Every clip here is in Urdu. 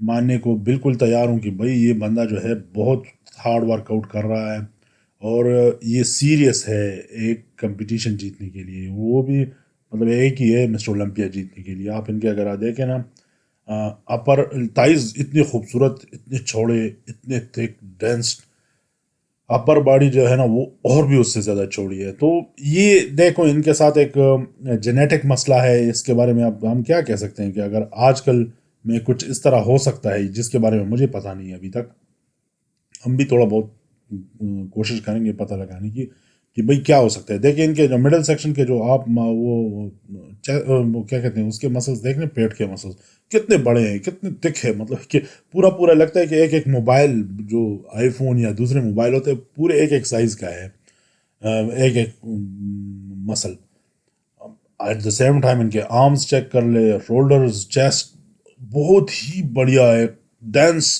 ماننے کو بالکل تیار ہوں کہ بھائی یہ بندہ جو ہے بہت ہارڈ ورک آؤٹ کر رہا ہے اور یہ سیریس ہے ایک کمپٹیشن جیتنے کے لیے. وہ بھی مطلب ایک ہی ہے مسٹر اولمپیا جیتنے کے لیے. آپ ان کے اگر دیکھیں نا اپر تائز اتنی خوبصورت، اتنے چوڑے، اتنے تھک ڈینس، اپر باڈی جو ہے نا وہ اور بھی اس سے زیادہ چوڑی ہے. تو یہ دیکھو ان کے ساتھ ایک جینیٹک مسئلہ ہے. اس کے بارے میں اب ہم کیا کہہ سکتے ہیں کہ اگر آج کل میں کچھ اس طرح ہو سکتا ہے جس کے بارے میں مجھے پتہ نہیں ہے ابھی تک. ہم بھی تھوڑا بہت کوشش کریں گے پتہ لگانے کی کہ بھئی کیا ہو سکتا ہے. دیکھیں ان کے جو مڈل سیکشن کے جو آپ وہ کیا کہتے ہیں اس کے مسلس دیکھ لیں، پیٹ کے مسلس کتنے بڑے ہیں، کتنے تک ہے. مطلب کہ پورا پورا لگتا ہے کہ ایک ایک موبائل جو آئی فون یا دوسرے موبائل ہوتے ہیں پورے ایک ایک سائز کا ہے ایک ایک مسل. ایٹ دا سیم ٹائم ان کے آرمز چیک کر لے، شولڈرز، چیسٹ بہت ہی بڑھیا ہے، ڈینس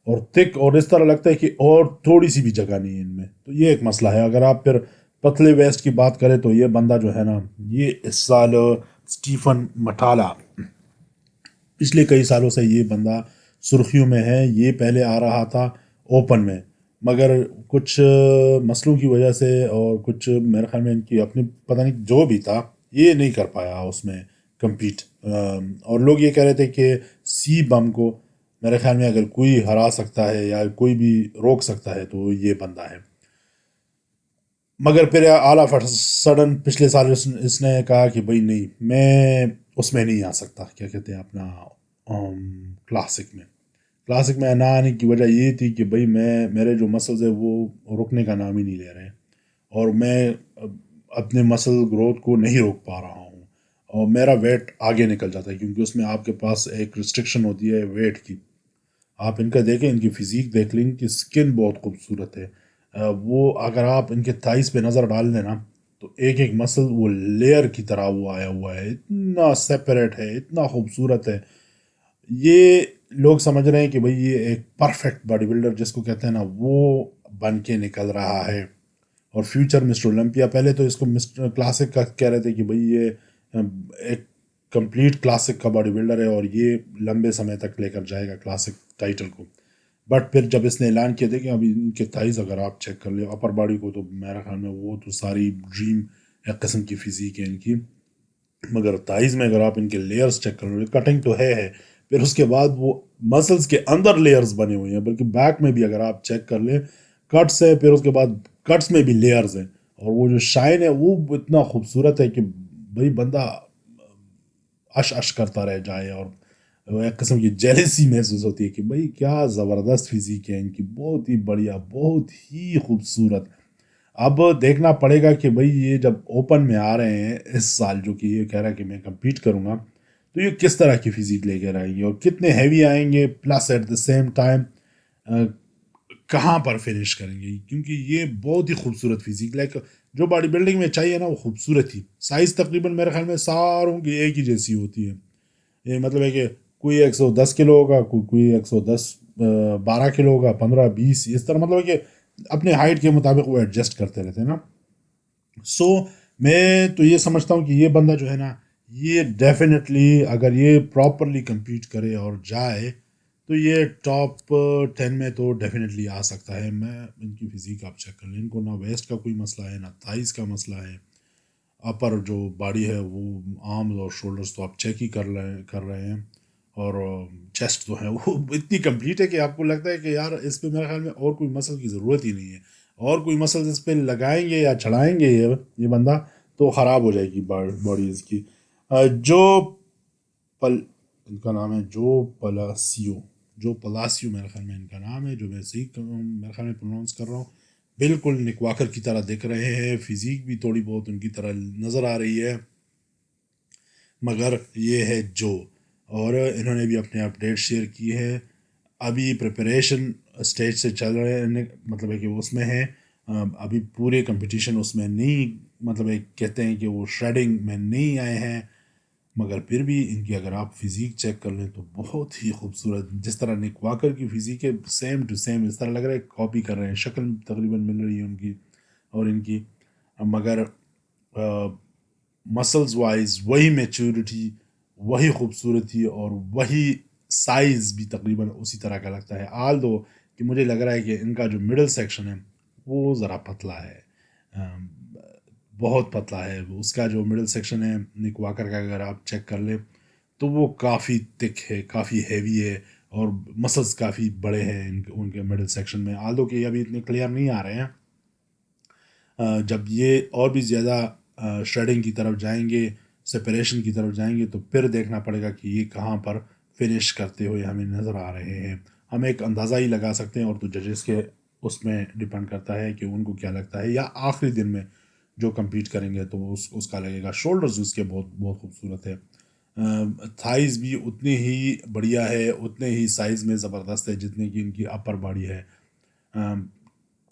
اور تھک، اور اس طرح لگتا ہے کہ اور تھوڑی سی بھی جگہ نہیں ہے ان میں. تو یہ ایک مسئلہ ہے. اگر آپ پھر پتلے ویسٹ کی بات کریں تو یہ بندہ جو ہے نا یہ اس سال اسٹیفن مٹالا، پچھلے کئی سالوں سے یہ بندہ سرخیوں میں ہے. یہ پہلے آ رہا تھا اوپن میں، مگر کچھ مسئلوں کی وجہ سے اور کچھ میرے خیال میں ان کی اپنی پتہ نہیں جو بھی تھا یہ نہیں کر پایا اس میں کمپیٹ. اور لوگ یہ کہہ رہے تھے کہ سی بم کو میرے خیال میں اگر کوئی ہرا سکتا ہے یا کوئی بھی روک سکتا ہے تو یہ بندہ ہے. مگر پھر آل آف سڈن پچھلے سال اس نے کہا کہ بھائی نہیں، میں اس میں نہیں آ سکتا، کیا کہتے ہیں اپنا کلاسک میں. کلاسک میں نہ آنے کی وجہ یہ تھی کہ بھائی میرے جو مسلز ہیں وہ رکنے کا نام ہی نہیں لے رہے اور میں اپنے مسل گروتھ کو نہیں روک پا رہا ہوں اور میرا ویٹ آگے نکل جاتا ہے کیونکہ اس میں آپ کے پاس ایک ریسٹرکشن ہوتی ہے ویٹ کی. آپ ان کا دیکھیں، ان کی فزیک دیکھ لیں، ان کی سکن بہت خوبصورت ہے. وہ اگر آپ ان کے تھائز پہ نظر ڈال دیں نا تو ایک ایک مسل وہ لیئر کی طرح وہ آیا ہوا ہے، اتنا سیپریٹ ہے، اتنا خوبصورت ہے. یہ لوگ سمجھ رہے ہیں کہ بھئی یہ ایک پرفیکٹ باڈی بلڈر جس کو کہتے ہیں نا وہ بن کے نکل رہا ہے اور فیوچر مسٹر اولمپیا. پہلے تو اس کو مسٹر کلاسک کا کہہ رہے تھے کہ بھئی یہ ایک کمپلیٹ کلاسک کا باڈی بلڈر ہے اور یہ لمبے سمے تک لے کر جائے گا کلاسک ٹائٹل کو. بٹ پھر جب اس نے اعلان کیا تھا کہ ابھی ان کے تھائز اگر آپ چیک کر لیں اپر باڈی کو تو میرا خیال میں وہ تو ساری ڈریم ایک قسم کی فزیک ہے ان کی. مگر تھائز میں اگر آپ ان کے لیئرز چیک کر لیں، کٹنگ تو ہے پھر اس کے بعد وہ مسلز کے اندر لیئرز بنے ہوئے ہیں، بلکہ بیک میں بھی اگر آپ چیک کر لیں کٹس ہے، پھر اس کے بعد کٹس میں بھی لیئرز ہیں اور وہ جو شائن ہے وہ اتنا خوبصورت ہے کہ بھائی بندہ اش اش کرتا رہ جائے اور ایک قسم کی جیلسی محسوس ہوتی ہے کہ بھائی کیا زبردست فزیک ہے ان کی، بہت ہی بڑھیا، بہت ہی خوبصورت. اب دیکھنا پڑے گا کہ بھئی یہ جب اوپن میں آ رہے ہیں اس سال، جو کہ یہ کہہ رہا ہے کہ میں کمپیٹ کروں گا، تو یہ کس طرح کی فزیک لے کر آئیں گے اور کتنے ہیوی آئیں گے، plus at the same time کہاں پر فنش کریں گے. کیونکہ یہ بہت ہی خوبصورت فزیک لائک جو باڈی بلڈنگ میں چاہیے نا وہ خوبصورت ہی. سائز تقریباً میرے خیال میں ساروں کی ایک ہی جیسی ہوتی ہے. یہ مطلب ہے کہ کوئی 110 کلو ہوگا، کوئی 112 کلو ہوگا، 15 20 اس طرح، مطلب ہے کہ اپنے ہائٹ کے مطابق وہ ایڈجسٹ کرتے رہتے ہیں نا. سو میں تو یہ سمجھتا ہوں کہ یہ بندہ جو ہے نا یہ ڈیفینیٹلی اگر یہ پراپرلی کمپیٹ کرے اور جائے تو یہ ٹاپ 10 میں تو ڈیفینیٹلی آ سکتا ہے. میں ان کی فزیک آپ چیک کر لیں، ان کو نہ ویسٹ کا کوئی مسئلہ ہے نہ تھائز کا مسئلہ ہے. اپر جو باڈی ہے وہ آرمز اور شولڈرز تو آپ چیک ہی کر رہے ہیں اور چیسٹ جو ہے وہ اتنی کمپلیٹ ہے کہ آپ کو لگتا ہے کہ یار اس پہ میرے خیال میں اور کوئی مسل کی ضرورت ہی نہیں ہے. اور کوئی مسل اس پہ لگائیں گے یا چڑھائیں گے یہ بندہ تو خراب ہو جائے گی باڈی اس کی. جو ان کا نام ہے جو پلاسیو میرے خیال میں ان کا نام ہے، جو میں صحیح میرے خیال میں پروناؤنس کر رہا ہوں. بالکل نک واکر کی طرح دکھ رہے ہیں، فزیک بھی تھوڑی بہت ان کی طرح نظر آ رہی ہے. مگر یہ ہے جو، اور انہوں نے بھی اپنے اپڈیٹ شیئر کی ہے. ابھی پریپریشن اسٹیج سے چل رہے ہیں، مطلب ہے کہ اس میں ہے ابھی پورے کمپٹیشن اس میں نہیں، مطلب ہے کہتے ہیں کہ وہ شریڈنگ میں نہیں آئے ہیں. مگر پھر بھی ان کی اگر آپ فزیک چیک کر لیں تو بہت ہی خوبصورت، جس طرح نک واکر کی فزیک ہے سیم ٹو سیم اس طرح لگ رہا ہے کاپی کر رہے ہیں، شکل تقریباً مل رہی ہے ان کی اور ان کی. مگر مسلز وائز وہی میچورٹی، وہی خوبصورتی اور وہی سائز بھی تقریباً اسی طرح کا لگتا ہے، آل دو کہ مجھے لگ رہا ہے کہ ان کا جو مڈل سیکشن ہے وہ ذرا پتلا ہے، ام، بہت پتلا ہے اس کا جو مڈل سیکشن ہے نک واکر کا، اگر آپ چیک کر لیں تو وہ کافی تک ہے، کافی ہیوی ہے، اور مسلس کافی بڑے ہیں ان کے مڈل سیکشن میں، آل دو کہ یہ ابھی اتنے کلیئر نہیں آ رہے ہیں۔ جب یہ اور بھی زیادہ شریڈنگ کی طرف جائیں گے، سپریشن کی طرف جائیں گے، تو پھر دیکھنا پڑے گا کہ یہ کہاں پر فنش کرتے ہوئے ہمیں نظر آ رہے ہیں۔ ہم ایک اندازہ ہی لگا سکتے ہیں، اور تو ججز کے اس میں ڈپینڈ کرتا ہے کہ ان کو کیا لگتا ہے، یا آخری دن میں جو کمپیٹ کریں گے تو اس کا لگے گا۔ شولڈرز اس کے بہت بہت خوبصورت ہے، تھائز بھی اتنی ہی بڑھیا ہے، اتنے ہی سائز میں زبردست ہے جتنے کی ان کی اپر باڈی ہے۔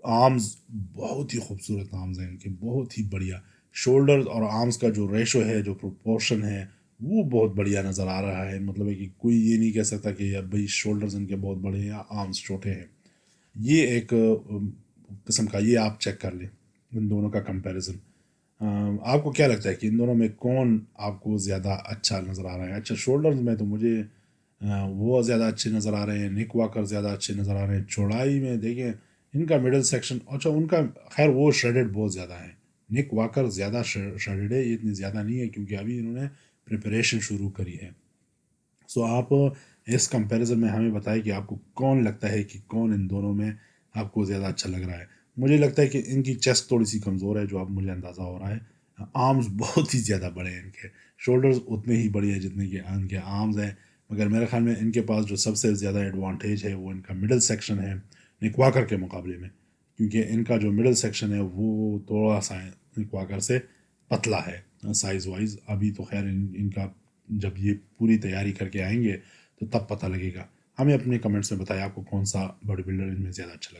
آرمز بہت ہی خوبصورت آرمز ہیں ان کے، بہت ہی بڑھیا۔ شولڈرز اور آرمز کا جو ریشو ہے، جو پروپورشن ہے، وہ بہت بڑھیا نظر آ رہا ہے۔ مطلب ہے کہ کوئی یہ نہیں کہہ سکتا کہ بھائی شولڈرز ان کے بہت بڑے ہیں یا آرمز چھوٹے ہیں۔ یہ ایک قسم کا، یہ آپ چیک کر لیں ان دونوں کا کمپیریزن۔ آپ کو کیا لگتا ہے کہ ان دونوں میں کون آپ کو زیادہ اچھا نظر آ رہا ہے؟ اچھا، شولڈرز میں تو مجھے وہ زیادہ اچھے نظر آ رہے ہیں، نک واکر زیادہ اچھے نظر آ رہے ہیں۔ چوڑائی میں دیکھیں ان کا مڈل سیکشن، اچھا ان کا خیر وہ شریڈڈ بہت زیادہ ہے، نک واکر زیادہ شریڈڈ ہے، یہ اتنی زیادہ نہیں ہے کیونکہ ابھی انہوں نے پریپریشن شروع کری ہے۔ سو آپ اس کمپیریزن میں ہمیں بتائیں کہ آپ کو کون لگتا ہے کہ کون ان دونوں میں آپ کو زیادہ اچھا لگ رہا ہے۔ مجھے لگتا ہے کہ ان کی چیسٹ تھوڑی سی کمزور ہے، جو اب مجھے اندازہ ہو رہا ہے۔ آرمز بہت ہی زیادہ بڑے ہیں ان کے، شولڈرز اتنے ہی بڑے ہیں جتنے کہ ان کے آرمز ہیں، مگر میرے خیال میں ان کے پاس جو سب سے زیادہ ایڈوانٹیج ہے وہ ان کا مڈل سیکشن ہے نک واکر کے مقابلے میں، کیونکہ ان کا جو مڈل سیکشن ہے وہ تھوڑا سا نک واکر سے پتلا ہے سائز وائز۔ ابھی تو خیر ان کا جب یہ پوری تیاری کر کے آئیں گے تو تب پتہ لگے گا۔ ہمیں اپنے کمنٹس میں بتائیں آپ کو کون سا باڈی بلڈر ان میں زیادہ اچھا لگا۔